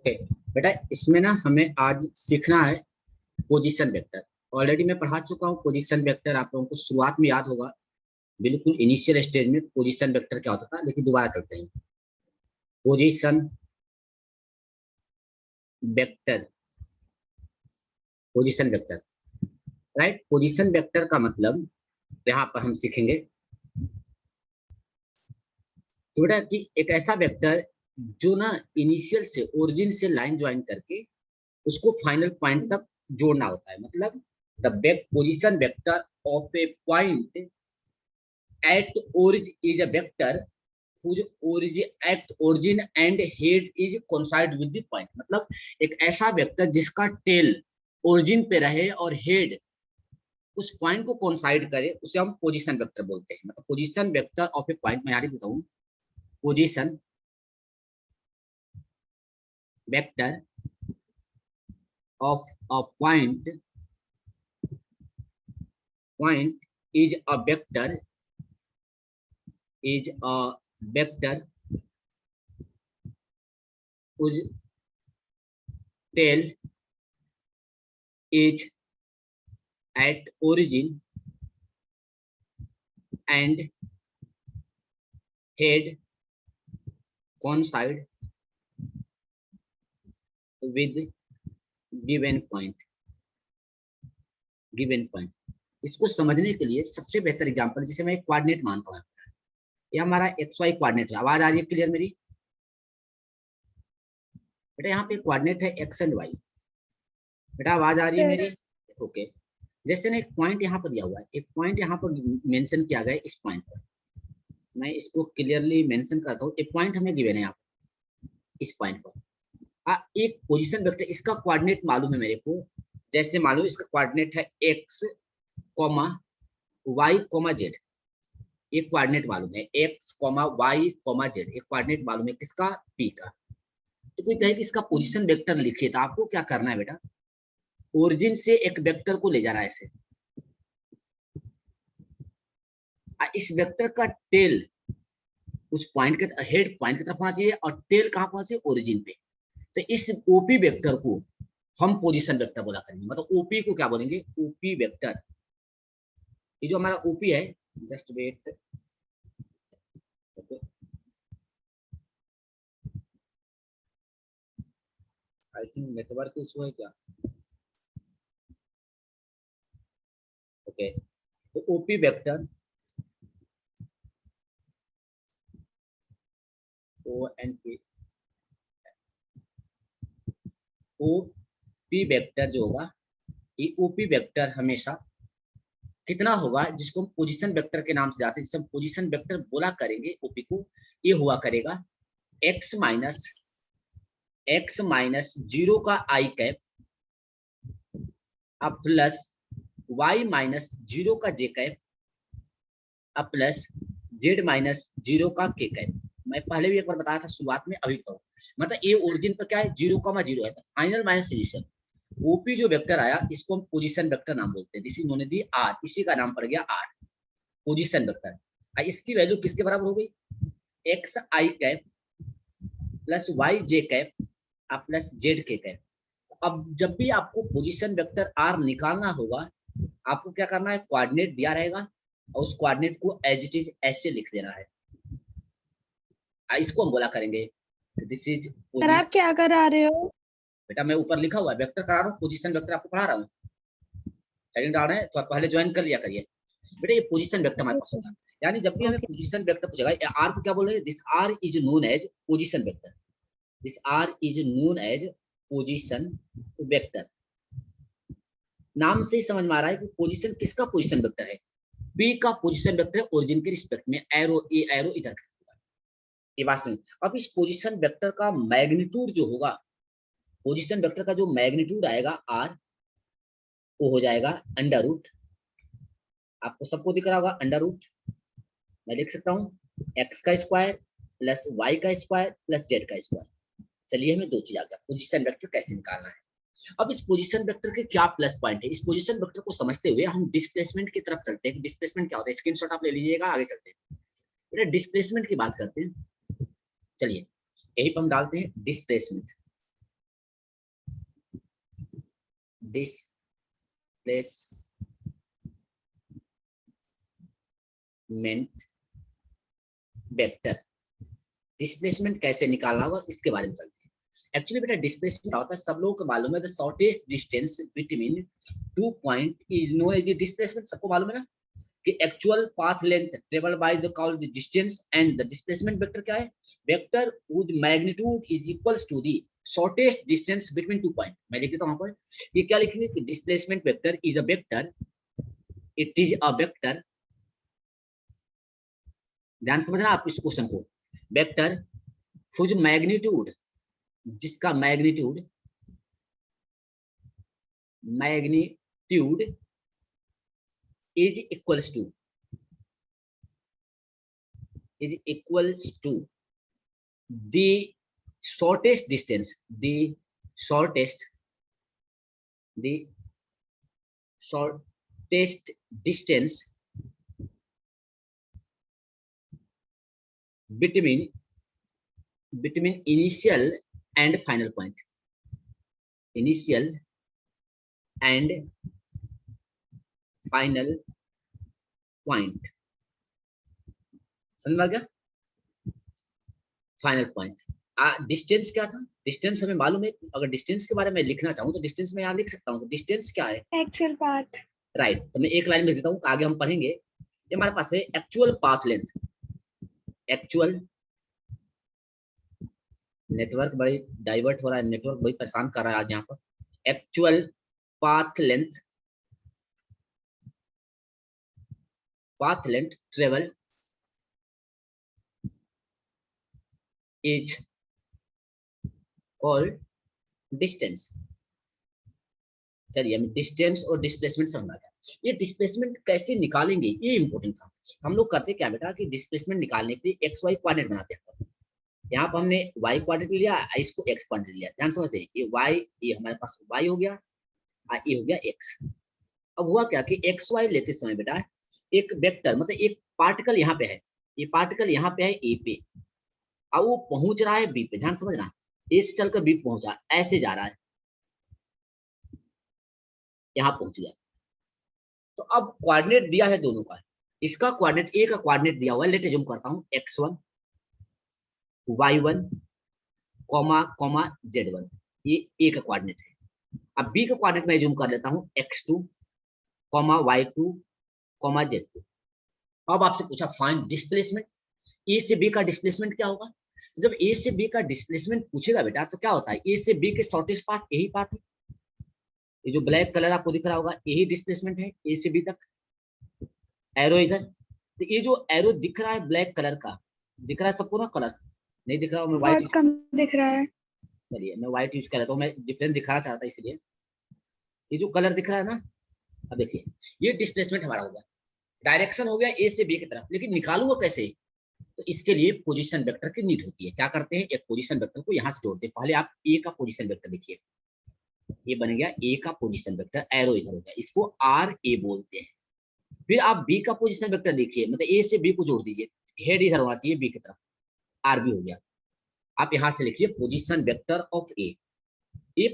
Okay बेटा, इसमें ना हमें आज सीखना है पोजीशन वेक्टर। ऑलरेडी मैं पढ़ा चुका हूँ पोजीशन वेक्टर, आप लोगों को शुरुआत में याद होगा। बिल्कुल इनिशियल स्टेज में पोजीशन वेक्टर क्या होता था, लेकिन दोबारा चलते हैं। Position vector, position vector, right. Position vector का मतलब यहाँ पर हम सीखेंगे कि बेटा कि एक ऐसा वेक्टर जो ना इनिशियल से ओरिजिन से लाइन ज्वाइन करके उसको फाइनल पॉइंट तक जोड़ना होता है। मतलब the position vector of A point at origin is a vector whose origin and head is coincide with the point। मतलब एक ऐसा वेक्टर जिसका टेल ओरिजिन पे रहे और हेड उस पॉइंट को कोइंसाइड करे, उसे हम पोजीशन वेक्टर बोलते हैं। मतलब position vector of A point, मैं याद देता हूँ, position vector of a point is a vector whose tail is at origin and head coincide with given point। इसको समझने के लिए सबसे बेहतर एग्जांपल, जिसे मैं एक कोऑर्डिनेट मानता हूँ, ये हमारा एक्स वाई कोऑर्डिनेट है। आवाज आ रही है क्लियर मेरी? बेटा यहाँ पे कोऑर्डिनेट है एक्स एंड वाई। बेटा आवाज आ रही है मेरी? ओके। जैसे ना एक पॉइंट यहाँ पर दिया हुआ है, एक पॉइंट यहाँ पर मेंशन किया गया है। इस पॉइंट पर मैं इसको क्लियरली मेंशन करता हूँ। एक पॉइंट हमें गिवन है यहाँ पर, इस पॉइंट पर एक पोजीशन वेक्टर, इसका कोऑर्डिनेट मालूम है मेरे को। जैसे मालूम इसका कोऑर्डिनेट है X comma Y comma Z. एक कोऑर्डिनेट मालूम है X comma Y comma Z, एक कोऑर्डिनेट मालूम है किसका? पी का। तो कोई कहे कि इसका पोजीशन वेक्टर लिखिए, तो आपको क्या करना है बेटा? ओरिजिन से एक वेक्टर को ले जा रहा है ऐसे, इस वेक्टर का टेल उस पॉइंट के हेड पॉइंट की तरफ होना चाहिए और टेल कहाँ होना चाहिए? ओरिजिन पे। तो इस ओपी वेक्टर को हम पोजीशन वेक्टर बोला करेंगे। मतलब ओपी को क्या बोलेंगे? OP vector. ये जो हमारा ओपी है, just wait, I think network issue है क्या? ओके, तो OP vector O and P, OP vector जो होगा, ये ओपी वेक्टर हमेशा कितना होगा, जिसको हम पोजीशन वेक्टर के नाम से जाते हैं, जिसे हम पोजीशन वेक्टर बोला करेंगे ओपी को, ये हुआ करेगा x माइनस 0 का आई कैप अब प्लस y माइनस 0 का जे कैप अब प्लस z माइनस 0 का के कैप। मैं पहले भी एक बार बताया था शुरुआत में, अभी बताऊं। मतलब ये ओरिजिन पर क्या है? 0,0 है, फाइनल माइनस इनिशियल। ओपी जो वेक्टर आया, इसको हम पोजीशन वेक्टर नाम बोलते हैं। This is known as the R, इसी का नाम पड़ गया आर, पोजीशन वेक्टर। इसकी वैल्यू किसके बराबर हो गई? X I cap plus Y J cap plus Z K cap. अब जब भी आपको पोजीशन वेक्टर आर निकालना होगा, आपको क्या करना है? कोऑर्डिनेट दिया रहेगा और उस कोऑर्डिनेट को एज इट इज ऐसे लिख देना है। इसको हम बोला करेंगे दिस इज सर आप क्या करा रहे हो? बेटा मैं ऊपर लिखा हुआ है वेक्टर करा रहा हूँ, पोजीशन वेक्टर आपको पढ़ा रहा हूँ। हेडिंग डाल रहे हैं तो पहले ज्वाइन कर लिया करिए बेटा। ये पोजीशन वेक्टर हमारे पास होगा। यानी जब भी हमें पोजीशन वेक्टर पूछेगा, आर को क्या बोल रहे हैं? This R is known as position vector. This R is known as position vector. नाम से ही समझ में आ रहा है कि पोजीशन किसका पोजीशन वेक्टर है? पी का पोजीशन वेक्टर ओरिजिन के रिस्पेक्ट में। एरो, ये एरो इधर का होगा, ये बात समझ। अब इस पोजीशन वेक्टर का मैग्नीट्यूड जो होगा, पोजीशन वेक्टर का जो मैग्नीट्यूड आएगा आर, वो हो जाएगा अंडर रूट। आपको सबको दिख रहा होगा अंडर रूट। मैं लिख सकता हूँ एक्स का स्क्वायर प्लस वाई का स्क्वायर प्लस जेड का स्क्वायर। चलिए हमें दो चीज आ गया, पोजीशन वेक्टर कैसे निकालना है। अब इस पोजीशन वेक्टर के क्या प्लस पॉइंट है? इस पोजीशन वेक्टर को समझते हुए हम डिस्प्लेसमेंट की तरफ चलते हैं। डिस्प्लेसमेंट क्या होता है? स्क्रीनशॉट आप ले लीजिएगा, आगे चलते हैं। बेटा डिस्प्लेसमेंट की बात करते हैं। चलिए यही पर हम डालते हैं डिस्प्लेसमेंट। डिस्प्लेसमेंट वेक्टर, डिस्प्लेसमेंट कैसे निकालना होगा इसके बारे में चलते हैं। एक्चुअली बेटा डिस्प्लेसमेंट होता है, सब लोगों को मालूम है, the shortest distance between 2 point is known as the displacement. सबको मालूम है ना कि actual path length travel by the called the distance and the displacement vector क्या है, vector whose magnitude is equals to the shortest distance between 2 point. मैं लिख देता हूं पर, ये क्या लिखेंगे कि displacement vector is a vector, it is a vector, ध्यान समझना आप इस क्वेश्चन को, वेक्टर whose magnitude, जिसका magnitude is equals to the shortest distance between initial and final point, initial and final point, समझ में आ गया? Final point. डिस्टेंस क्या था, डिस्टेंस हमें मालूम है, अगर डिस्टेंस के बारे में लिखना चाहूँ तो डिस्टेंस में यहाँ लिख सकता हूँ, डिस्टेंस क्या है, एक्चुअल पाथ। राइट, तो मैं एक लाइन में देता हूँ, आगे हम पढ़ेंगे। ये हमारे पास है actual path length, actual, network बड़ी डाइवर्ट हो रहा है, नेटवर्क बड़ी परेशान कर रहा है आज यहाँ पर। Actual path length travel is called distance. चलिए हम डिस्टेंस और डिस्प्लेसमेंट समझ गया। ये डिस्प्लेसमेंट कैसे निकालेंगे ये इंपॉर्टेंट था। हम लोग करते क्या बेटा कि डिस्प्लेसमेंट निकालने के लिए एक्स वाई कोऑर्डिनेट बनाते हैं। यहाँ पर हमने वाई कोऑर्डिनेट लिया, इसको एक्स कोऑर्डिनेट लिया, ध्यान समझते हैं, ये वाई, ये हमारे पास वाई हो गया, ये हो गया एक्स। अब हुआ क्या कि एक्स वाई लेते समय बेटा एक वेक्टर मतलब एक पार्टिकल यहाँ पे है, ये पार्टिकल यहाँ पे है ए पे, अब वो पहुंच रहा है बी पे, ध्यान समझना, ए से चलकर बी पहुंचा, ऐसे जा रहा है, यहाँ पहुंच गया। तो अब कोऑर्डिनेट दिया है दोनों का, इसका कोऑर्डिनेट ए का कोऑर्डिनेट दिया हुआ है, लेटे जूम करता हूँ, x1 y1 comma comma z1, ये ए का कोऑर्डिनेट है। अब बी का कोऑर्डिनेट मैं जूम कर लेता हूँ, x2 comma y2 comma z2। अब आपसे पूछा फाइंड डिस्प्लेसमेंट, ए से बी का डिस्प्लेसमेंट क्या होगा। तो जब ए से बी का डिस्प्लेसमेंट पूछेगा बेटा तो क्या होता है, ए से बी के शॉर्टेस्ट पाथ यही पाथ है, ये जो ब्लैक कलर आपको दिख रहा होगा यही डिस्प्लेसमेंट है ए से बी तक, एरो इधर। तो ये जो एरो दिख रहा है ब्लैक कलर का, दिख रहा है सबको ना, कलर नहीं दिख रहा, मैं व्हाइट बहुत कम दिख रहा है। चलिए मैं व्हाइट यूज कर लेता हूँ, मैं डिफरेंस दिखाना चाहता इसलिए। ये जो कलर दिख रहा है ना, अब देखिए ये डिस्प्लेसमेंट हमारा होगा, डायरेक्शन हो गया ए से बी की तरफ, लेकिन निकालूंगा कैसे, तो इसके लिए पोजीशन वेक्टर की नीड होती है। क्या करते हैं, एक पोजीशन वेक्टर को यहाँ से जोड़ते हैं। पहले आप ए का पोजीशन वेक्टर लिखिए, ये बन गया ए का पोजीशन वेक्टर, एरो इधर हो गया, इसको आर ए बोलते हैं। फिर आप बी का पोजीशन वेक्टर लिखिए, मतलब ए से बी को जोड़ दीजिए, हेड इधर होना चाहिए बी की तरफ, आर बी हो गया। आप यहाँ से लिखिए position vector of A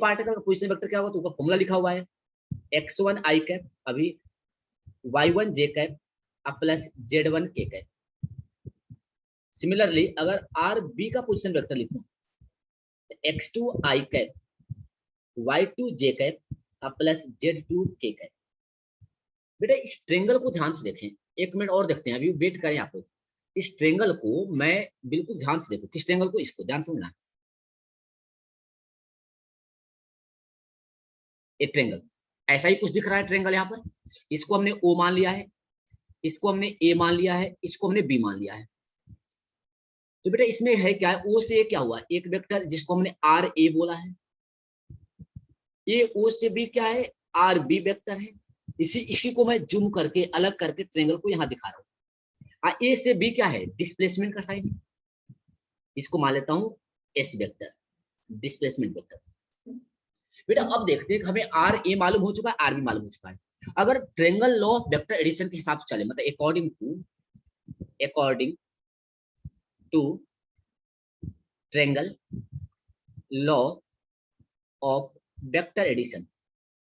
particle का पोजीशन वेक्टर क्या होगा, तो ऊपर फॉर्मूला लिखा हुआ है, x1 i कैप अभी y1 j cap plus z1 k cap. Similarly अगर आर बी का पोजीशन वेक्टर लिखूं, x2 i cap y2 j cap plus z2 k cap. बेटा इस ट्रेंगल को ध्यान से देखें, एक मिनट और देखते हैं, अभी वेट करें आप लोग। इस ट्रेंगल को मैं बिल्कुल ध्यान से देखो, किस ट्रेंगल को, इसको ध्यान समझना, ये ट्रेंगल ऐसा ही कुछ दिख रहा है ट्रेंगल यहाँ पर, इसको हमने ओ मान लिया है, इसको हमने ए मान लिया है, इसको हमने बी मान लिया है। तो बेटा इसमें है क्या है, ओ से क्या हुआ, एक वेक्टर जिसको हमने आर ए बोला है, ये ओ से बी क्या है, आर बी वेक्टर है। इसी को मैं जूम करके अलग करके ट्रेंगल को यहाँ दिखा रहा हूँ। ए से बी क्या है, डिस्प्लेसमेंट का साइन, इसको मान लेता हूँ एस वेक्टर, डिस्प्लेसमेंट वेक्टर। बेटा अब देखते हैं कि हमें आर ए मालूम हो चुका है, आर बी मालूम हो चुका है। अगर triangle law of vector addition के हिसाब से चले, मतलब according to triangle law of vector addition,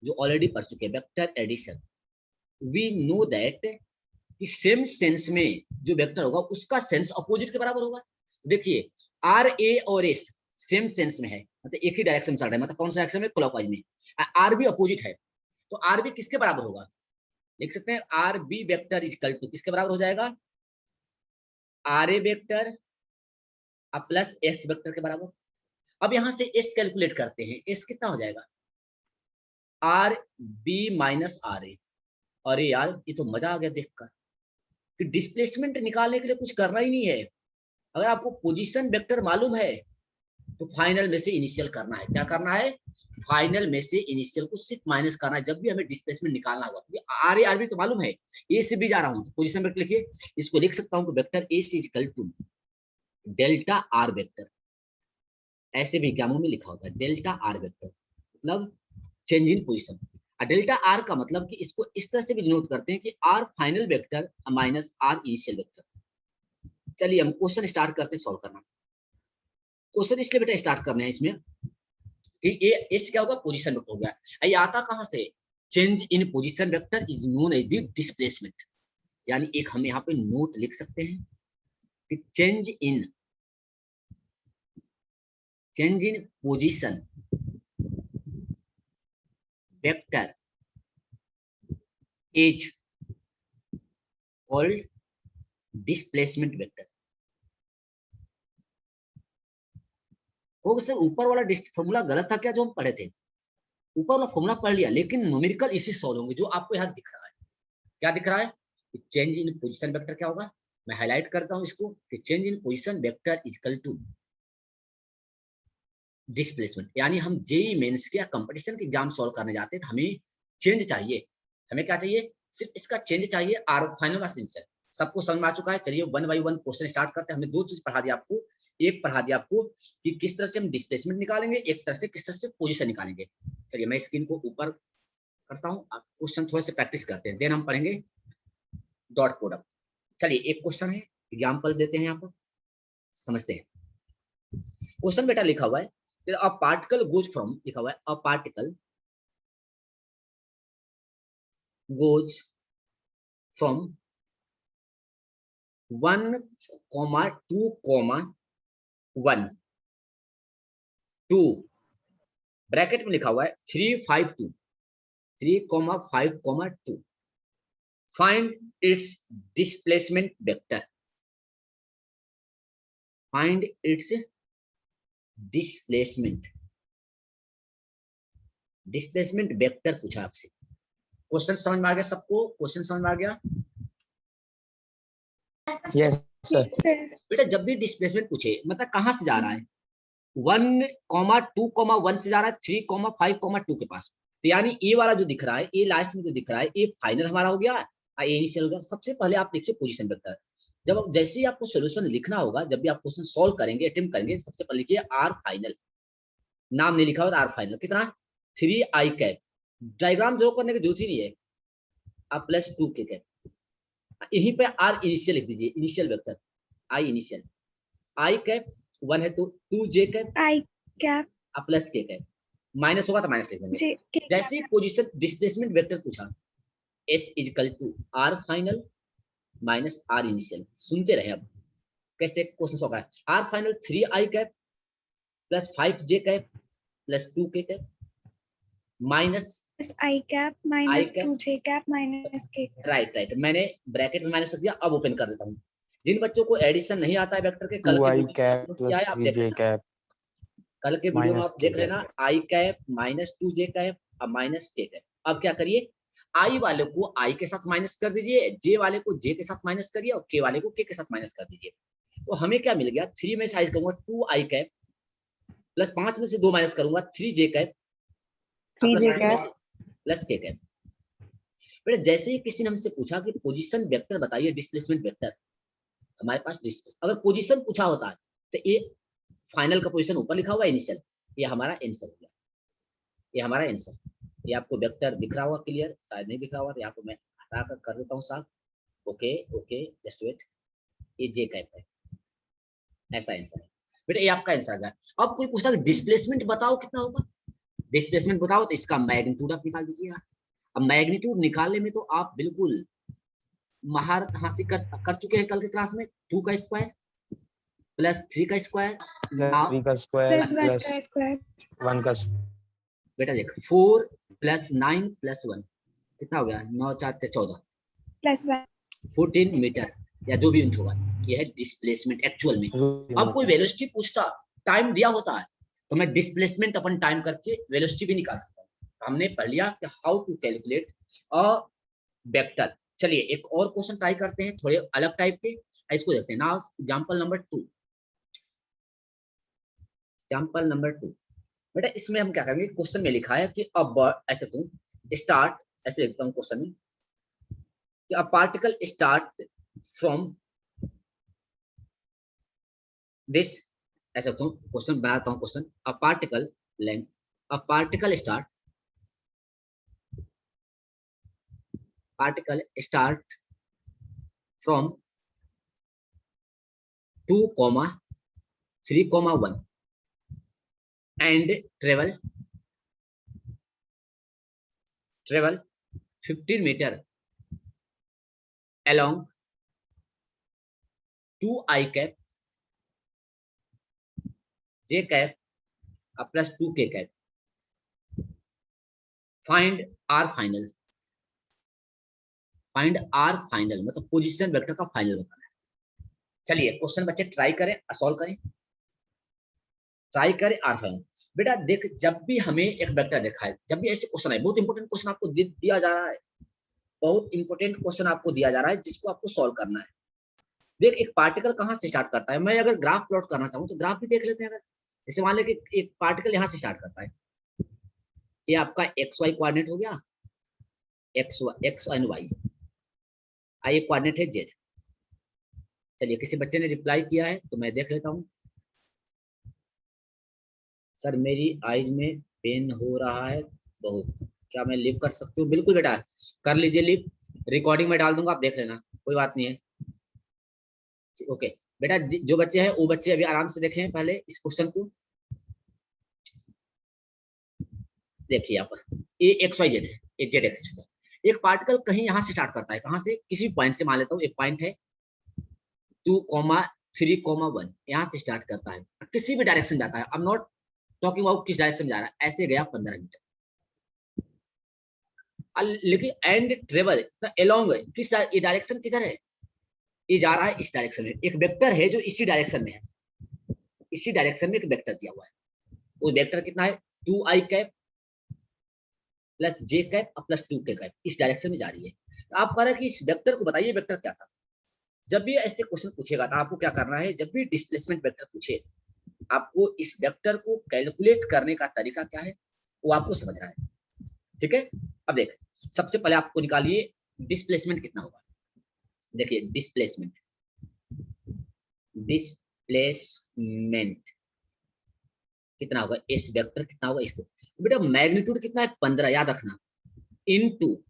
जो ऑलरेडी पढ़ चुके हैं, vector addition. We know that कि सेम सेंस में जो वेक्टर होगा उसका सेंस अपोजिट के बराबर होगा। देखिए आर ए और एस सेम सेंस में है, मतलब एक ही डायरेक्शन में चल रहा है, मतलब कौन सा डायरेक्शन में, क्लॉकवाइज में। आर बी अपोजिट है, तो आर बी किसके बराबर होगा, लिख सकते हैं R B vector is equal to किसके बराबर हो जाएगा, R A vector plus S vector के बराबर। अब यहां से एस कैलकुलेट करते हैं, एस कितना हो जाएगा, R B minus R A. अरे यार ये तो मजा आ गया देखकर कि डिस्प्लेसमेंट निकालने के लिए कुछ करना ही नहीं है। अगर आपको पोजीशन वेक्टर मालूम है तो फाइनल में से इनिशियल करना है। क्या करना है, फाइनल में से इनिशियल को सिर्फ माइनस करना है जब भी हमें डिस्प्लेसमेंट निकालना होगा। तो आर ए आर बी तो मालूम है, ए से बी जा रहा हूँ, पोजीशन वेक्टर लिखिए, इसको लिख सकता हूँ कि vector A is equal to delta R vector. ऐसे भी एग्जामों में लिखा होता है डेल्टा आर वेक्टर, मतलब change in position. Delta R का मतलब कि इसको इस तरह से भी डिनोट करते हैं कि R final vector minus R initial vector. चलिए हम क्वेश्चन स्टार्ट करते हैं सॉल्व करना। क्वेश्चन इसलिए बेटा स्टार्ट करने हैं इसमें कि ये एस क्या होगा, पोजीशन वेक्टर हो गया। ये आता कहां से, change in position vector is known as the displacement. यानी एक हम यहाँ पे नोट लिख सकते हैं कि change in position vector is called displacement vector. हो सर ऊपर वाला फॉर्मूला गलत था क्या जो हम पढ़े थे, ऊपर वाला फॉर्मूला पढ़ लिया लेकिन न्यूमेरिकल इसी सॉल्व होंगे जो आपको यहाँ दिख रहा है। क्या दिख रहा है, चेंज इन पोजीशन वेक्टर क्या होगा, मैं हाईलाइट करता हूं इसको कि change in position vector is equal to displacement. यानी हम जेई मेंस के या कंपटीशन के एग्जाम सॉल्व करने जाते हैं तो हमें चेंज चाहिए। हमें क्या चाहिए, सिर्फ इसका चेंज चाहिए, आर फाइनल का सेंसर सबको समझ में आ चुका है। चलिए one by one question start करते हैं। हमने दो चीज पढ़ा दिया आपको, एक पढ़ा दिया आपको कि किस तरह से हम डिस्प्लेसमेंट निकालेंगे, एक तरह से किस तरह से पोजीशन निकालेंगे। चलिए मैं स्क्रीन को ऊपर करता हूँ, क्वेश्चन थोड़े से प्रैक्टिस करते हैं, देन हम पढ़ेंगे डॉट प्रोडक्ट। चलिए एक क्वेश्चन है, एग्जाम्पल देते हैं यहाँ पर, समझते हैं। क्वेश्चन बेटा लिखा हुआ है अ पार्टिकल गोज फ्रॉम, लिखा हुआ है a particle goes from 1,2,1 to, bracket में लिखा हुआ है 3,5,2 3,5,2, find its displacement vector, find its displacement vector पूछा आपसे। क्वेश्चन समझ में आ गया सबको, क्वेश्चन समझ में आ गया, यस सर। बेटा जब भी डिस्प्लेसमेंट पूछे मतलब कहां से जा रहा है, 1,2,1 से जा रहा है 3,5,2 के पास। तो यानी ए वाला जो दिख रहा है, ए लास्ट में जो दिख रहा है, ये फाइनल हमारा हो गया, ए इनिशियल हो गया। सबसे पहले आप लिखिए पोजीशन वेक्टर। जब जैसे ही आपको सॉल्यूशन लिखना होगा, जब भी आप क्वेश्चन सॉल्व करेंगे, अटेम्प्ट करेंगे, सबसे पहले लिखिए आर फाइनल, नाम नहीं लिखा हुआ आर फाइनल कितना 3 i कैप, डायग्राम जो करने की जरूरत ही नहीं है, आप +2 के कैप, यहीं पे आर इनिशियल लिख दीजिए, initial vector I initial, I cap 1 है तो 2j cap I cap plus k cap, minus होगा तो माइनस लिख देंगे। जैसे ही पोजीशन डिस्प्लेसमेंट वेक्टर पूछा, s is equal to R final minus R initial. सुनते रहे अब कैसे क्वेश्चन होगा, R final 3i cap plus 5j cap plus 2k cap minus I cap minus 2j cap minus k। Right, मैंने bracket में minus रख दिया। अब ओपन कर देता हूँ। जिन बच्चों को एडिशन नहीं आता है वेक्टर के, कल के 2i कैप क्या है प्लस आप देख 3j लेना, कैप कल के वीडियो में माइनस आप k देख लेना, cap. I cap minus 2j cap और माइनस k कैप। अब क्या करिए, आई वाले को आई के साथ माइनस कर दीजिए, जे वाले को जे के साथ माइनस करिए और के वाले को के साथ माइनस कर दीजिए। तो हमें क्या मिल गया, 3 में साइज करूंगा 2i कैप प्लस 5 में से 2 माइनस करूंगा 3j cap plus k cap. बेटा जैसे ही किसी ने हमसे पूछा कि पोजीशन वेक्टर बताइए, डिस्प्लेसमेंट वेक्टर, हमारे पास अगर पोजीशन पूछा होता है तो ये फाइनल का पोजीशन ऊपर लिखा हुआ है इनिशियल, ये हमारा आंसर हो गया, ये हमारा आंसर। ये आपको वेक्टर दिख रहा होगा क्लियर, शायद नहीं दिख रहा होगा तो यहाँ पे मैं हटा कर देता हूँ साफ। ओके ओके जस्ट वेट, ये जे कैप है, ऐसा आंसर है बेटा, ये आपका आंसर आ गया। अब कोई पूछता है डिस्प्लेसमेंट बताओ कितना होगा, डिस्प्लेसमेंट बताओ तो इसका मैग्नीट्यूड आप निकाल दीजिएगा। अब मैग्नीट्यूड निकालने में तो आप बिल्कुल महारत हासिल कर चुके हैं कल के क्लास में। 2 का स्क्वायर प्लस 3 का स्क्वायर प्लस 3 का स्क्वायर Plus 1 प्लस का square. 1 का बेटा देख 4 प्लस 9 प्लस 1 कितना हो गया 9 4 14 Plus 1. 14 मीटर या जो भी यूनिट होगा। यह है डिस्प्लेसमेंट एक्चुअल में। अब कोई वेलोसिटी पूछता, टाइम दिया होता है तो मैं डिस्प्लेसमेंट अपन टाइम करके वेलोसिटी भी निकाल सकता हूँ। हमने पढ़ लिया कि how to calculate a vector. चलिए एक और क्वेश्चन ट्राई करते हैं थोड़े अलग टाइप के, इसको देखते हैं ना। एग्जांपल नंबर 2, एग्जांपल नंबर 2 बेटा इसमें हम क्या करेंगे, क्वेश्चन में लिखा है कि अब ऐसे तुम स्टार्ट, ऐसे लिखता हूँ क्वेश्चन में कि a particle start from this, ऐसा तुम क्वेश्चन बनाता हूँ question, a particle length, a particle start from 2, 3, 1 and travel 15 meter along 2 I cap j cap plus 2 k cap, find r final मतलब पोजीशन वेक्टर का final बताना है। चलिए question बच्चे ट्राई करें, सॉल्व करें, ट्राई करें आर फाइनल। बेटा देख जब भी हमें एक वेक्टर देखा है, जब भी ऐसे क्वेश्चन है, बहुत इंपॉर्टेंट क्वेश्चन आपको दिया जा रहा है, बहुत इंपॉर्टेंट क्वेश्चन आपको दिया जा रहा है जिसको आपको सॉल्व करना है। देख एक पार्टिकल कहाँ से स्टार्ट करता है, मैं अगर ग्राफ प्लॉट करना चाहूँ तो ग्राफ भी देख लेते हैं। अगर जैसे मान ले कि एक पार्टिकल यहाँ से स्टार्ट करता है, ये आपका एक्स वाई कोऑर्डिनेट हो गया, एक्स एंड वाई, ये कोऑर्डिनेट है जेड। चलिए किसी बच्चे ने रिप्लाई किया है तो मैं देख लेता हूँ। सर मेरी आईज में पेन हो रहा है बहुत, क्या मैं लिव कर सकती हूँ? बिल्कुल बेटा कर लीजिए लिव, रिकॉर्डिंग में डाल दूंगा, आप देख लेना, कोई बात नहीं है। ओके बेटा जो बच्चे हैं वो बच्चे अभी आराम से देखें पहले इस क्वेश्चन को। देखिए यहाँ पर ये एक्स वाई जेड है, ये जेड एक्सिस है। एक पार्टिकल कहीं यहाँ से स्टार्ट करता है, कहाँ से, किसी पॉइंट से मान लेता हूँ, एक पॉइंट है 2, 3, 1 यहाँ से स्टार्ट करता है, किसी भी डायरेक्शन जाता है। I am not talking about किस डायरेक्शन जा रहा है, ऐसे गया 15 मीटर, लेकिन एंड ट्रेवल अलोंग, किस ये डायरेक्शन किधर है, ये जा रहा है इस डायरेक्शन में। एक वेक्टर है जो इसी डायरेक्शन में है, इसी डायरेक्शन में एक वेक्टर दिया हुआ है। वो वेक्टर कितना है 2i cap plus j cap plus 2k cap, इस डायरेक्शन में जा रही है। तो आप कह रहे हैं कि इस वेक्टर को बताइए वेक्टर क्या था। जब भी ऐसे क्वेश्चन पूछेगा तो आपको क्या करना है, जब भी डिस्प्लेसमेंट वेक्टर पूछे आपको इस वेक्टर को कैलकुलेट करने का तरीका क्या है वो आपको समझना है। ठीक है, अब देख सबसे पहले आपको निकालिए डिस्प्लेसमेंट कितना होगा। देखिए डिस्प्लेसमेंट कितना होगा, इस वेक्टर कितना होगा इसको, तो बेटा मैग्नीट्यूड कितना है 15, याद रखना, इनटू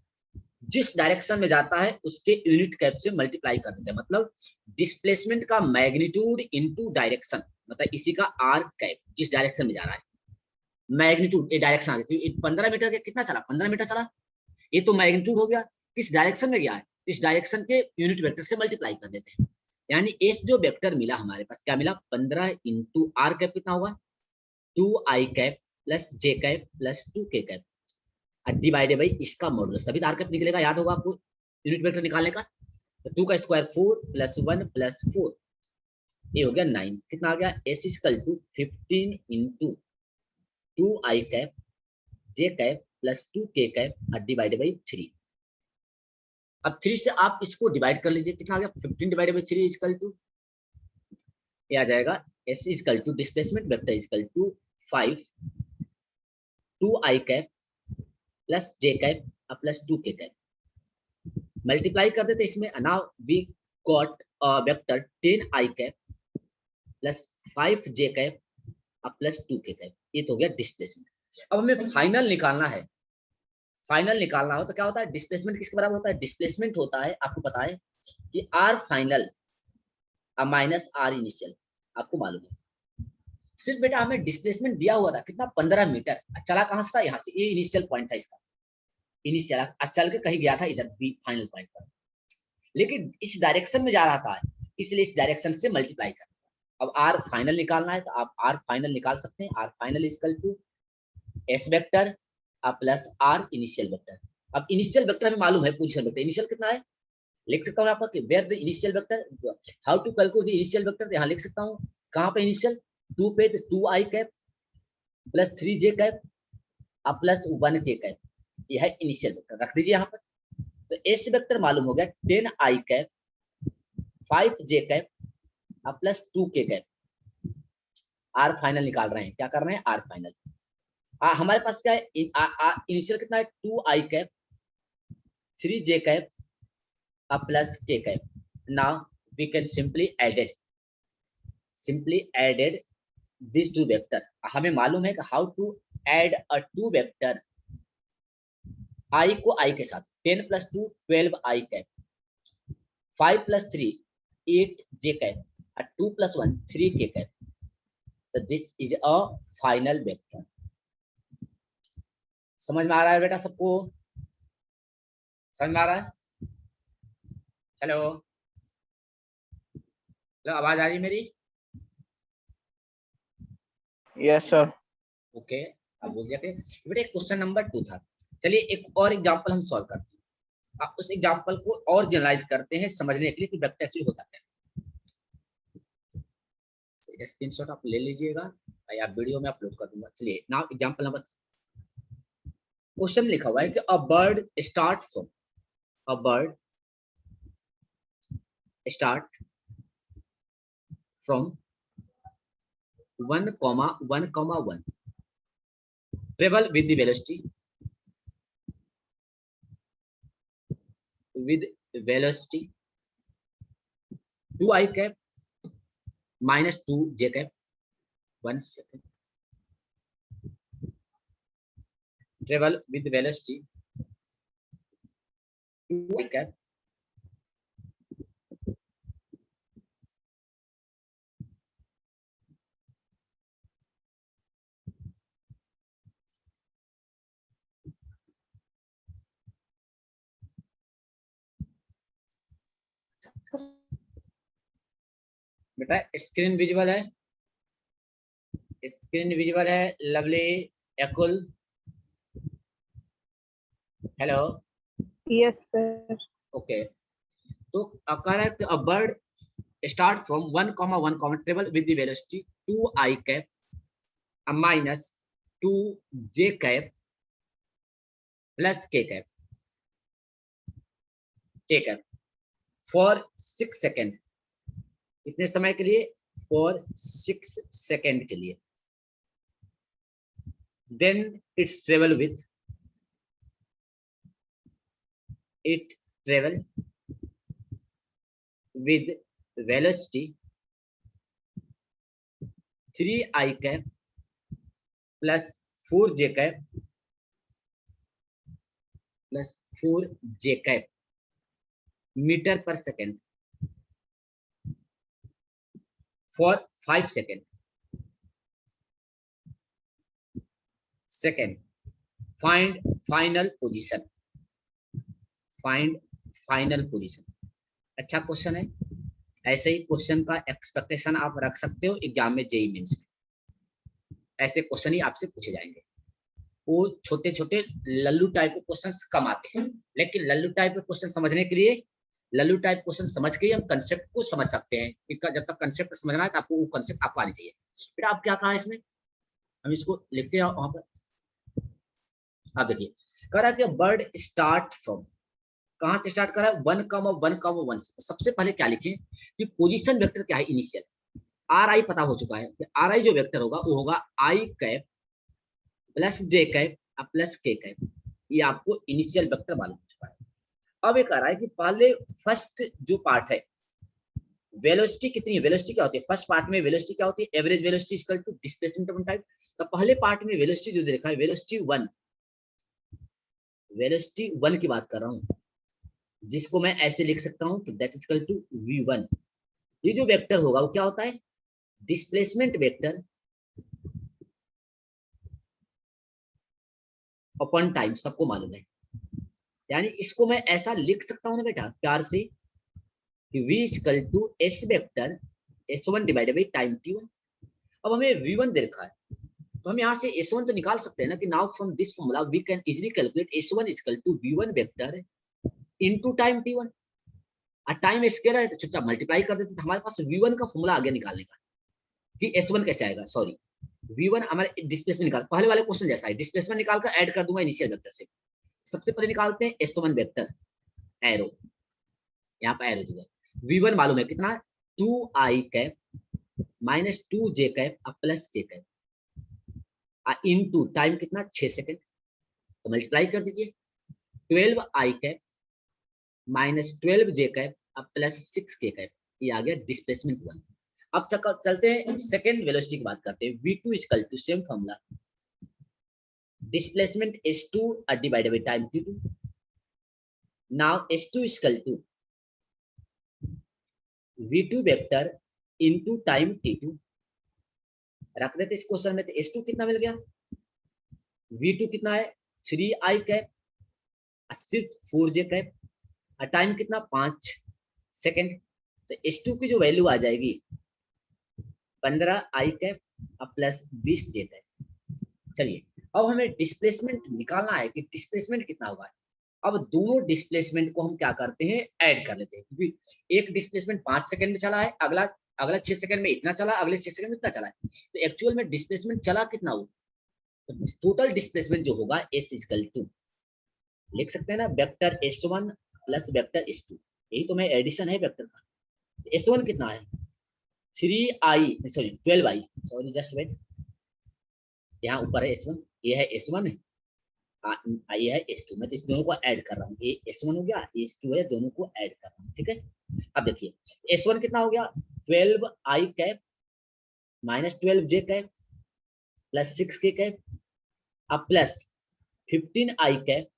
जिस डायरेक्शन में जाता है उसके यूनिट कैप से मल्टीप्लाई कर देते हैं। मतलब डिस्प्लेसमेंट का मैग्नीट्यूड इनटू डायरेक्शन, मतलब इसी का आर कैप, जिस डायरेक्शन में जा रहा है मैग्नीट्यूड, ये डायरेक्शन आ गई, 15 मीटर के कितना चला, 15 मीटर चला, ये तो मैग्नीट्यूड हो गया, किस डायरेक्शन में गया है, इस डायरेक्शन के यूनिट वेक्टर से मल्टीप्लाई कर देते हैं। यानी एस जो वेक्टर मिला हमारे पास क्या मिला, 15 इंटू आर कैप कितना होगा 2i cap plus j cap plus 2k cap divided by इसका मॉडुलस, तभी आर कैप निकलेगा, याद होगा आपको यूनिट वेक्टर निकालने का। तो 2 का स्क्वायर 4 प्लस 1 प्लस 4, ये हो गया 9, कितना आ गया s equal to 15 into 2i cap j cap plus 2k cap divided by 3। अब 3 से आप इसको डिवाइड कर लीजिए, कितना आ गया 15 डिवाइडेड बाई 3 इक्वल टू, ये आ जाएगा s equal to displacement vector equal to 5 2i cap plus j cap plus 2k cap, multiply कर देते इसमें। Now we got a vector 10i cap plus 5j cap plus 2k cap, ये तो हो गया डिस्प्लेसमेंट। अब हमें फाइनल निकालना है, फाइनल निकालना हो तो क्या होता है, डिस्प्लेसमेंट किसके बराबर होता है, डिस्प्लेसमेंट होता है आपको पता है कि R final minus R initial, आपको मालूम है। सिर्फ बेटा हमें डिस्प्लेसमेंट दिया हुआ था कितना 15 मीटर, चला कहां से था, यहाँ से, ये इनिशियल पॉइंट था इसका, इनिशियल चल के कहीं गया था इधर बी फाइनल पॉइंट पर, लेकिन इस डायरेक्शन में जा रहा था, इसलिए इस डायरेक्शन से मल्टीप्लाई कर। अब आर फाइनल निकालना है तो आप आर फाइनल निकाल सकते हैं, R final equal to S vector plus R initial vector. अब इनिशियल वेक्टर हमें मालूम है पोजीशन वेक्टर, इनिशियल कितना है, लिख सकता हूँ यहाँ पर where the initial vector, how to calculate the initial vector, यहाँ लिख सकता हूँ कहाँ पे इनिशियल, 2 पे 2 I cap plus 3 J cap plus 1 के कैप, यह है इनिशियल वेक्टर, रख दीजिए यहाँ पर। तो एस वेक्टर मालूम हो गया 10 आई कैप 5 जे कैप प्लस 2 के कैप। आर फाइनल निकाल रहे हैं, क्या कर रहे हैं, आर फाइनल। हमारे पास क्या है, इनिशियल कितना है, 2 I cap 3 J cap plus K cap. Now we can simply added this to vector. हमें मालूम है कि how to add a two vector, I को आई के साथ, 10 प्लस 2 12 आई कैप, 5 प्लस 3 8 जे कैप, 2 प्लस 1 3 के कैप। तो this is a final vector. समझ में आ रहा है बेटा सबको, समझ में आ रहा है? हेलो हेलो, आवाज आ रही है मेरी? Yes sir. ओके, अब बोल जाते बेटा क्वेश्चन नंबर 2 था। चलिए एक और एग्जांपल हम सॉल्व करते हैं। अब उस एग्जांपल को और जनरलाइज करते हैं समझने के लिए कि वेक्टर एक्चुअली होता क्या है। स्क्रीनशॉट आप ले लीजिएगा या वीडियो में अपलोड कर दूंगा। चलिए नाउ एग्जांपल नंबर, क्वेश्चन लिखा हुआ है कि a bird start from 1,1,1 travel with the velocity 2 I cap minus 2 j cap, 1 second, travel with velocity 2 I cap बेटा स्क्रीन विजुअल है, स्क्रीन विजुअल है, लवली एकुल, हेलो, यस सर। ओके। तो कह रहा है कि a bird start from 1,1, travel with the velocity 2 I cap minus 2 j cap plus k cap for 6 second. कितने समय के लिए, फॉर 6 सेकेंड के लिए। Then it's travel with velocity 3 I cap plus 4 j cap plus 4 j cap metre पर second for 5 second. Second, find final position, अच्छा question है। ऐसे ही क्वेश्चन का एक्सपेक्टेशन आप रख सकते हो एग्जाम में, जेईई मेंस में ऐसे क्वेश्चन ही आपसे पूछे जाएंगे। वो छोटे छोटे लल्लू टाइप के क्वेश्चंस कम आते हैं, लेकिन लल्लू टाइप के क्वेश्चन समझने के लिए, लल्लू टाइप क्वेश्चन समझ के ही हम कंसेप्ट को समझ सकते हैं। जब तक कंसेप्ट समझना है तो आपको वो कंसेप्ट आपको आनी चाहिए। फिर आप क्या कहा इसमें, हम इसको लिखते हैं वहां पर। आप देखिए कह रहा है कि बर्ड स्टार्ट फ्रॉम, कहां से स्टार्ट कर रहा है, 1,1,1 से। सबसे पहले क्या लिखें कि पोजीशन वेक्टर क्या है, इनिशियल। आर आई पता हो चुका है कि आर आई जो वेक्टर होगा वो होगा आई कैप प्लस जे कैप प्लस के कैप। ये आपको इनिशियल वेक्टर मालूम हो चुका है। अब ये कह रहा है कि पहले फर्स्ट जो पार्ट है, वेलोसिटी कितनी है, वेलोसिटी क्या होती है, फर्स्ट पार्ट में वेलोसिटी क्या होती है, average velocity equal to displacement of time. तो पहले पार्ट में वेलोसिटी जो देखा है, वेलोसिटी 1 की बात कर रहा हूँ, जिसको मैं ऐसे लिख सकता हूँ कि that is equal to v1। ये जो वेक्टर होगा वो क्या होता है, डिस्प्लेसमेंट वेक्टर अपॉन टाइम सबको मालूम है। यानी इसको मैं ऐसा लिख सकता हूँ ना बेटा प्यार से कि v equal to s vector s1 divided by time t1। अब हमें v1 दे रखा है तो हम यहाँ से s1 तो निकाल सकते हैं ना कि now from this formula we can easily calculate s1 equal to v1 vector into time t1। और टाइम स्केलर है तो चुपचाप मल्टीप्लाई कर देते तो हमारे पास v1 का फॉर्मूला आ गया निकालने का कि s1 कैसे आएगा। सॉरी v1 हमारे डिस्प्लेसमेंट निकाल, पहले वाले क्वेश्चन जैसा है, डिस्प्लेसमेंट निकाल कर ऐड कर दूंगा इनिशियल वेक्टर से। सबसे पहले निकालते हैं s1 वेक्टर, एरो यहाँ पर एरो दूंगा। v1 मालूम है कितना 2i cap minus 2j cap plus j cap into time कितना 6 सेकंड, तो मल्टीप्लाई कर दीजिए 12i cap minus 12j cap plus 6k cap, ये आ गया डिस्प्लेसमेंट 1। अब चलते हैं सेकंड वेलोसिटी की बात करते हैं। v2 equal to same formula displacement s2 divided by time t2। Now s2 equal to v2 vector into time t2 रख देते इस क्वेश्चन में। तो s2 कितना मिल गया, v2 कितना है 3i कैप सिर्फ 4j कैप, टाइम कितना 5 सेकंड। तो s2 की जो वैल्यू आ जाएगी 15i cap plus 20j cap. चलिए अब हमें डिस्प्लेसमेंट निकालना है कि डिस्प्लेसमेंट कितना होगा। अब दोनों डिस्प्लेसमेंट को हम क्या करते हैं ऐड कर लेते हैं, क्योंकि एक डिस्प्लेसमेंट 5 सेकंड में चला है, अगला 6 सेकंड में इतना चला, अगले 6 सेकंड में इतना चला है, तो एक्चुअल में डिस्प्लेसमेंट चला कितना हो, तो टोटल डिस्प्लेसमेंट जो होगा s इक्वल टू लिख सकते हैं ना vector s1 plus vector s2, यही तो मैं एडिशन है वेक्टर का। s1 कितना है 3i sorry 12i, sorry just wait, यहाँ ऊपर है s1, ये है s1 है, ये है s2, मैं तो इस दोनों को ऐड कर रहा हूँ, ये s1 हो गया, ये s2 है, दोनों को ऐड कर रहा हूँ, ठीक है। अब देखिए s1 कितना हो गया 12i cap minus 12j cap plus 6k cap plus 15i cap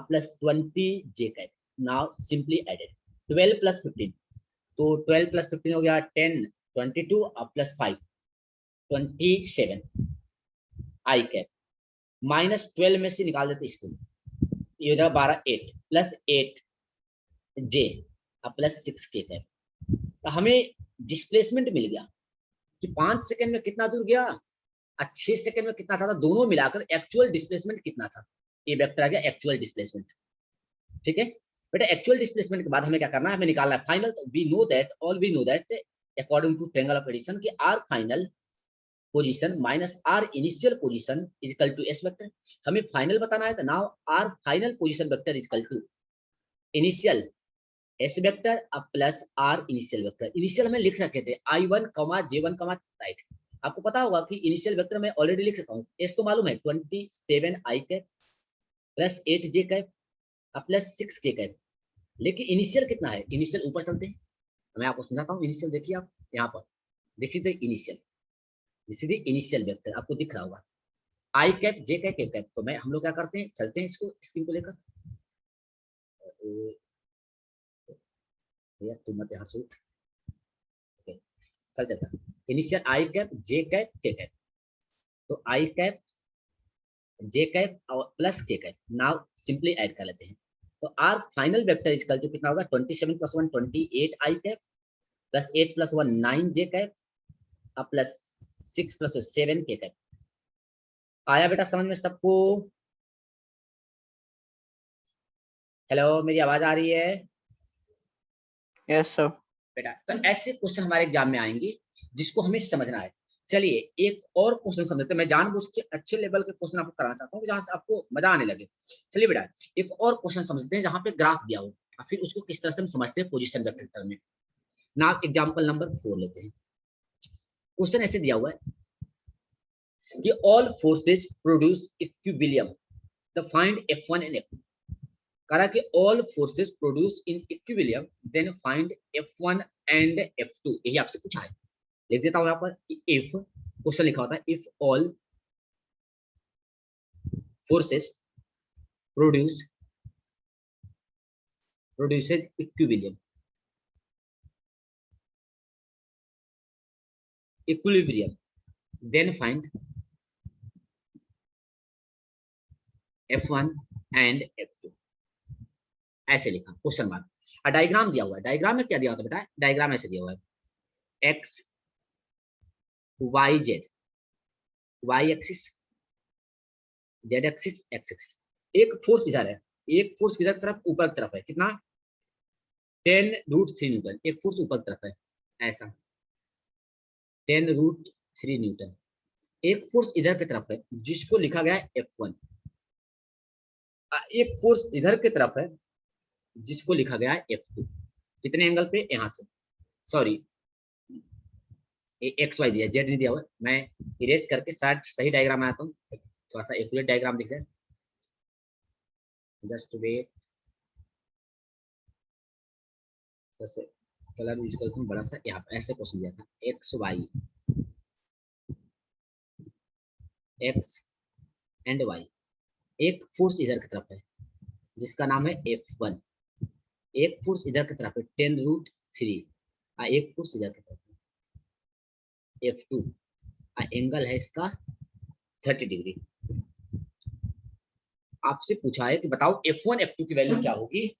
plus 20j cap. Now simply added 12 plus 15, तो 12 प्लस 15 हो गया 10, 22 प्लस 5 27 i कैप माइनस 12 में से निकाल देते इसको, ये हो जाएगा 12 8 plus 8 j plus 6k cap. तो हमें डिस्प्लेसमेंट मिल गया कि 5 सेकंड में कितना दूर गया और 6 सेकंड में कितना था, दोनों मिलाकर एक्चुअल डिस्प्लेसमेंट कितना था, ये वेक्टर आ गया एक्चुअल डिस्प्लेसमेंट। ठीक है बेटा, एक्चुअल डिस्प्लेसमेंट के बाद हमें क्या करना है, हमें निकालना है final. We know that according to triangle of addition कि R final position minus R initial position is equal to S vector. हमें फाइनल बताना है, तो now R final position vector is equal to initial S vector plus R initial vector. Initial हमें लिख रखे थे i1 j1 right. आपको पता होगा कि इनिशियल वेक्टर मैं ऑलरेडी लिख रखा हूँ, एस तो मालूम है 27i cap plus 8j cap plus 6k cap, लेकिन इनिशियल कितना है, इनिशियल ऊपर चलते हैं, मैं आपको समझाता हूँ। इनिशियल देखिए आप यहाँ पर, this is the initial, this is the initial vector, आपको दिख रहा होगा आई cap J cap K cap. तो मैं हम लोग क्या करते हैं, चलते हैं इसको स्क्रीन को लेकर, भैया तुम मत यहाँ से उठ, चल जाता initial I cap J cap K cap, तो आई कैप जे कैप और plus K cap. Now simply add कर लेते हैं, तो R final vector equal to कितना होगा 27 plus 1 28 I cap plus 8 plus 1 9 J cap plus 6 plus 7 K cap. आया बेटा समझ में सबको? हेलो मेरी आवाज आ रही है? Yes sir. बेटा तो ऐसे क्वेश्चन हमारे एग्जाम में आएंगे जिसको हमें समझना है। चलिए एक और क्वेश्चन समझते हैं, मैं जानबूझ के अच्छे लेवल के क्वेश्चन आपको कराना चाहता हूँ जहां से आपको मजा आने लगे। चलिए बेटा एक और क्वेश्चन समझते हैं जहां पे ग्राफ दिया हो, फिर उसको किस तरह से हम समझते हैं पोजीशन वेक्टर में। ना एग्जांपल नंबर 4 लेते हैं। क्वेश्चन ऐसे दिया हुआ है कि all forces produce equilibrium, the find F1 and F2। करा कि all forces produce in equilibrium then find F1 and F2, यही आपसे पूछा है। लिख देता हूं यहाँ पर, इफ क्वेश्चन लिखा होता है if all forces produces equilibrium then find F1 and F2 ऐसे लिखा क्वेश्चन मार्क। और डायग्राम दिया हुआ है, डायग्राम में क्या दिया होता है बेटा, डायग्राम ऐसे दिया हुआ है x y z, y axis z axis x axis. एक फोर्स इधर है, एक फोर्स किधर की तरफ, ऊपर की तरफ है, कितना 10√3 न्यूटन, एक फोर्स ऊपर की तरफ है ऐसा 10√3 न्यूटन। एक फोर्स इधर की तरफ है जिसको लिखा गया है F1, एक फोर्स इधर की तरफ है जिसको लिखा गया है F2। कितने एंगल पे, यहाँ से, सॉरी एक्स वाई दिया, जेड नहीं दिया हुआ, मैं इरेज करके शायद सही डायग्राम आता हूँ, थोड़ा सा एक्यूरेट डायग्राम दिख जाए, जस्ट वेट, कलर यूज करता हूँ बड़ा सा। यहाँ पे ऐसे क्वेश्चन दिया था X Y, X and Y, एक फोर्स इधर की तरफ है जिसका नाम है F1, एक फोर्स इधर की तरफ है 10√3, एक फोर्स इधर की तरफ है F2, एंगल है इसका 30 डिग्री। आपसे पूछा है कि बताओ F1 F2 की वैल्यू क्या होगी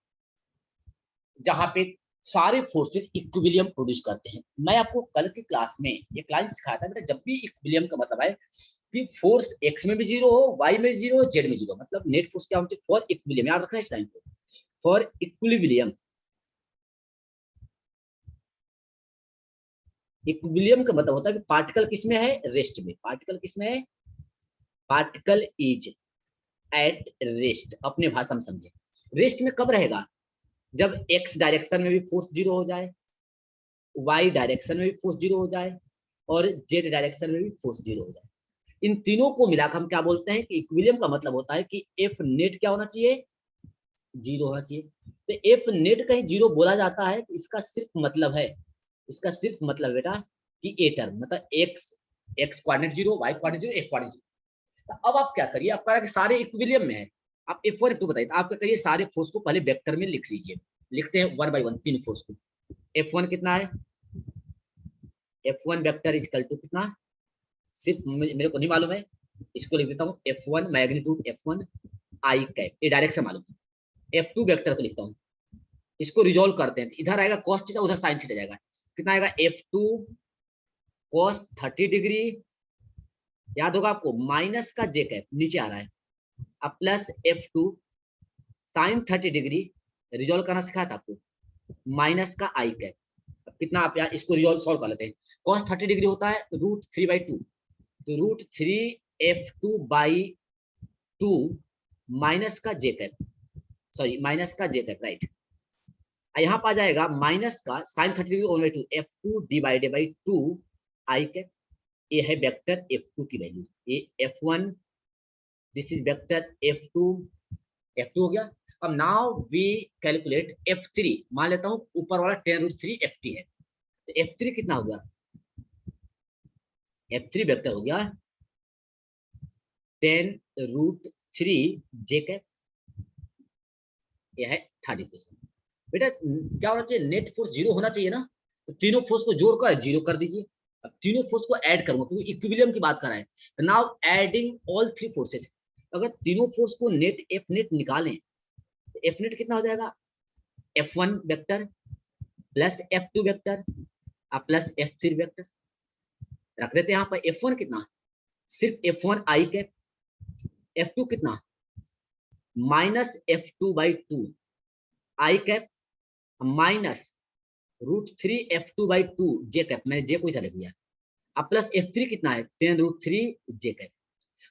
जहां पे सारे फोर्सेस इक्विलिब्रियम प्रोड्यूस करते हैं। मैं आपको कल की क्लास में एक लाइन सिखाया था बेटा, जब भी इक्विलिब्रियम का मतलब है कि फोर्स x में भी 0 हो, y में 0 हो, z में 0, मतलब नेट फोर्स क्या होना चाहिए फॉर इक्विलिब्रियम, याद रखना इस लाइन को, फॉर इक्विलिब्रियम। इक्विलिब्रियम का मतलब होता है कि पार्टिकल किसमें है, रेस्ट में, पार्टिकल किसमें है, पार्टिकल इज एट रेस्ट, अपने भाषा में समझे। रेस्ट में कब रहेगा, जब x डायरेक्शन में भी फोर्स 0 हो जाए, y डायरेक्शन में भी फोर्स 0 हो जाए, और z डायरेक्शन में भी फोर्स 0 हो जाए। इन तीनों को मिलाकर हम क्या बोलते हैं कि इक्विलिब्रियम का मतलब होता है कि F नेट क्या होना चाहिए, 0 होना चाहिए। तो F नेट कहीं 0 बोला जाता है तो इसका सिर्फ मतलब है, इसका सिर्फ मतलब बेटा कि ए टर्म, मतलब x कोऑर्डिनेट 0, y कोऑर्डिनेट 0, एक कोऑर्डिनेट 0। तो अब आप क्या करिए, आप कह सारे इक्विलिब्रियम में है, आप F1 F2 बताइए, आप क्या करिए सारे फोर्स को पहले वेक्टर में लिख लीजिए, लिखते हैं 1 बाय 1 तीन फोर्स को। F1 कितना है, F1 vector is equal to कितना, सिर्फ मेरे को नहीं मालूम है, इसको लिख देता हूँ F1 मैग्नीट्यूड F1 आई कैप, ये डायरेक्शन मालूम है। F2 वेक्टर को लिखता हूँ, इसको रिजोल्व करते हैं, इधर आएगा cos थीटा, उधर sin थीटा जाएगा, कितना आएगा F2 cos 30 डिग्री, याद होगा आपको, माइनस का जे कैप नीचे आ रहा है, अब plus F2 sin 30 degree, resolve करना सिखाया था आपको, माइनस का आई कैप, कितना आप यार इसको रिजोल्व सॉल्व कर लेते हैं। cos 30 डिग्री होता है √3/2, तो √3f2/2 माइनस का जे कैप, सॉरी माइनस का जे कैप, राइट। यहाँ पर आ जाएगा माइनस का sin 30 degree over 2 f2 divided by 2 I cap, ये है वेक्टर F2 की वैल्यू, ये F1, this is vector F2, F2 हो गया। अब नाउ वी कैलकुलेट F3, मान लेता हूँ ऊपर वाला 10√3 Ft है, तो F3 कितना हो गया, F3 वेक्टर हो गया 10√3 जे कैप, यह है थर्ड इक्वेशन। बेटा क्या होना चाहिए, नेट फोर्स 0 होना चाहिए ना, तो तीनों फोर्स को जोड़कर 0 कर दीजिए। अब तीनों फोर्स को ऐड करूंगा क्योंकि इक्विलिब्रियम की बात कर रहा है, तो now adding all three forces, अगर तीनों फोर्स को नेट एफ नेट निकालें तो एफ नेट कितना हो जाएगा, F1 vector plus F2 vector plus F3 vector, रख देते हैं यहाँ पर। F1 कितना, सिर्फ F1 आई कैप, F2 कितना माइनस F2/2 आई कैप, माइनस √3f2/2 जे कैप, मैंने जे को इधर लिख दिया, अब प्लस F3 कितना है 10√3 जे कैप।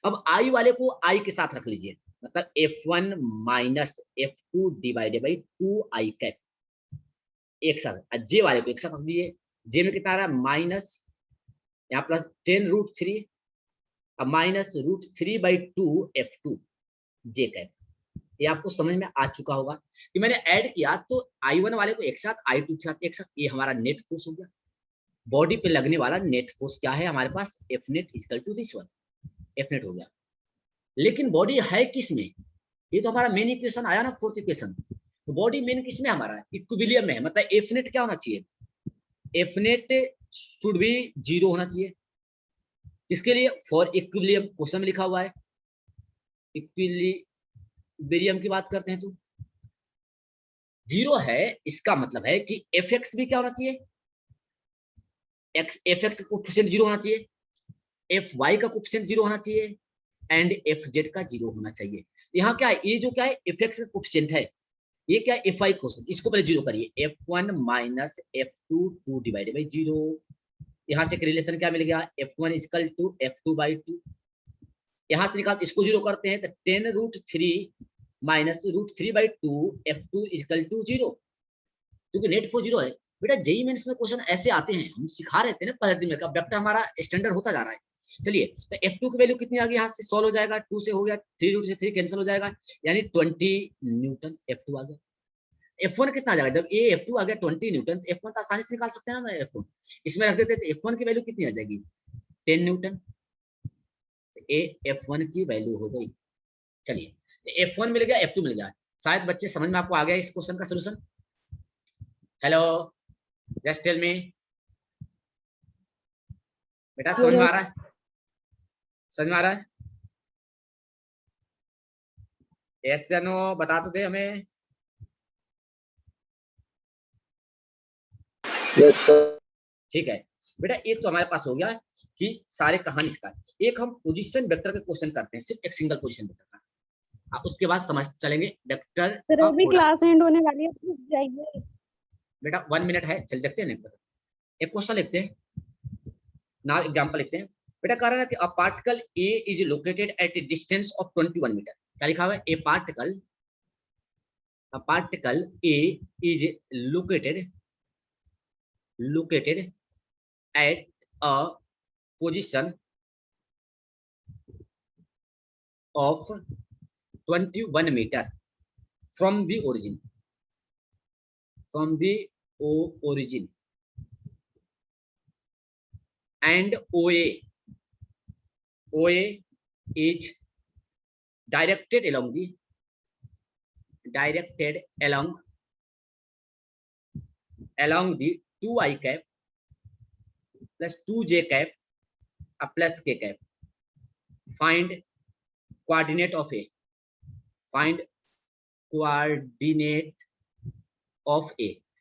अब आई वाले को आई के साथ रख लीजिए, मतलब F1 minus F2 divided by 2 I cap एक साथ, जे वाले को एक साथ रख दीजिए, जे में कितना आ रहा है माइनस, यहाँ प्लस 10√3 अब माइनस √3/2 F2 जे कैप। ये आपको समझ में आ चुका होगा कि मैंने ऐड किया तो I1 वाले को एक साथ, I2 के साथ एक साथ, ये हमारा नेट फोर्स हो गया। बॉडी पे लगने वाला नेट फोर्स क्या है हमारे पास, F net equal to this one, F net हो गया। लेकिन बॉडी है किस में, ये तो हमारा मेन इक्वेशन आया ना, फोर्थ इक्वेशन, तो बॉडी मेन किस में हमारा इक्विलिब्रियम में है, मतलब F net क्या होना चाहिए, F net शुड बी 0 होना चाहिए। इसके लिए फॉर इक्विलिब्रियम क्वेश्चन में लिखा हुआ है, इक्विलिब्रियम बेरियम की बात करते हैं तो 0 है, इसका मतलब है कि एफ एक्स भी क्या होना चाहिए, एफ एक्स का कोफिशिएंट 0 होना चाहिए, एफ वाई का कोफिशिएंट 0 होना चाहिए एंड एफ जेड का 0 होना चाहिए। यहाँ क्या है, ये जो क्या है एफ एक्स का कोफिशिएंट है, ये क्या है एफ वाई कोफिशिएंट, इसको पहले 0 करिए, f1 minus f2 2 divided by 0। यहाँ से एक रिलेशन क्या मिल गया, f1 equal to f2 by 2। यहाँ से निकाल इसको 0 करते हैं तो 10√3 minus √3 by 2 f2 equal to 0, क्योंकि नेट फॉर 0 है। बेटा जेईई मेंस में क्वेश्चन ऐसे आते हैं, हम सिखा रहे थे ना पहले दिन में, का वेक्टर हमारा स्टैंडर्ड होता जा रहा है। चलिए तो f2 की वैल्यू कितनी आ गई, यहाँ से सॉल्व हो जाएगा, 2 से हो गया, 3 रूट से 3 कैंसिल हो जाएगा, यानी 20 न्यूटन f2 आ गया। f1 कितना आ जाएगा, जब ये f2 आ गया 20 न्यूटन, तो f1 तो आसानी से निकाल सकते हैं ना f1, इसमें रख देते, तो f1 की वैल्यू कितनी आ जाएगी 10 न्यूटन, ये f1 की वैल्यू हो गई। चलिए तो f1 मिल गया, f2 मिल गया, शायद बच्चे समझ में आपको आ गया इस क्वेश्चन का solution. Hello, just tell me, बेटा समझ में आ रहा है, समझ में आ रहा है, यस या नो बता तो दे हमें। Yes sir. ठीक है बेटा, एक तो हमारे पास हो गया कि सारे कहानी इसका, एक हम पोजीशन वेक्टर का क्वेश्चन करते हैं, सिर्फ एक सिंगल पोजीशन वेक्टर का, उसके बाद समझ चलेंगे वेक्टर सर का अभी प्रोडक्ट। क्लास एंड होने वाली है, तो जाइए। बेटा 1 मिनट है, चल देखते हैं, नहीं एक क्वेश्चन लिखते हैं ना, एग्जांपल लिखते हैं। बेटा कह रहा है कि a particle A is located at a distance of 21 metre, क्या लिखा हुआ है, a particle A is located at a position of 21 meter from the origin, and OA is directed along the 2i cap plus 2j cap plus k cap, find coordinate of A,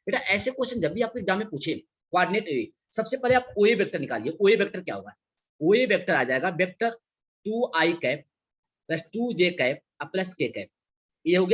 बेटा ऐसे question जब भी आपके exam में पूछे coordinate ए, सबसे पहले आप ओए वेक्टर निकालिए। ओए वेक्टर क्या होगा, ओए वेक्टर आ जाएगा vector 2i cap plus 2j cap plus k cap, ये हो गया